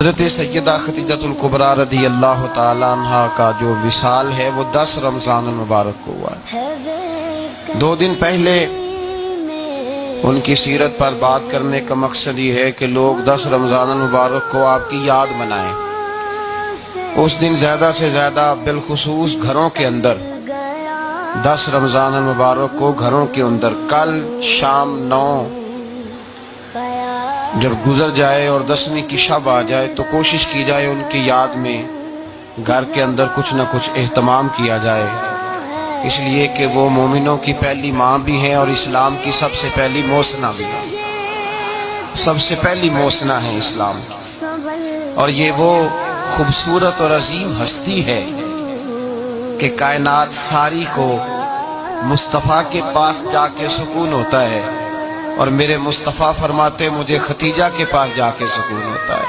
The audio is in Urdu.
حضرت سیدہ خدیجۃ الکبریٰ رضی اللہ تعالیٰ عنہ کا جو وصال ہے وہ 10 رمضان المبارک کو ہوا ہے۔ 2 دن پہلے ان کی سیرت پر بات کرنے کا مقصد یہ ہے کہ لوگ 10 رمضان المبارک کو آپ کی یاد منائیں۔ اس دن زیادہ سے زیادہ بالخصوص گھروں کے اندر 10 رمضان المبارک کو گھروں کے اندر کل شام 9 جب گزر جائے اور 10ویں کی شب آ جائے تو کوشش کی جائے ان کی یاد میں گھر کے اندر کچھ نہ کچھ اہتمام کیا جائے، اس لیے کہ وہ مومنوں کی پہلی ماں بھی ہیں اور اسلام کی سب سے پہلی موسنا بھی ہیں، سب سے پہلی موسنا ہے اسلام، اور یہ وہ خوبصورت اور عظیم ہستی ہے کہ کائنات ساری کو مصطفیٰ کے پاس جا کے سکون ہوتا ہے، اور میرے مصطفیٰ فرماتے مجھے ختیجہ کے پاس جا کے سکون ہوتا ہے۔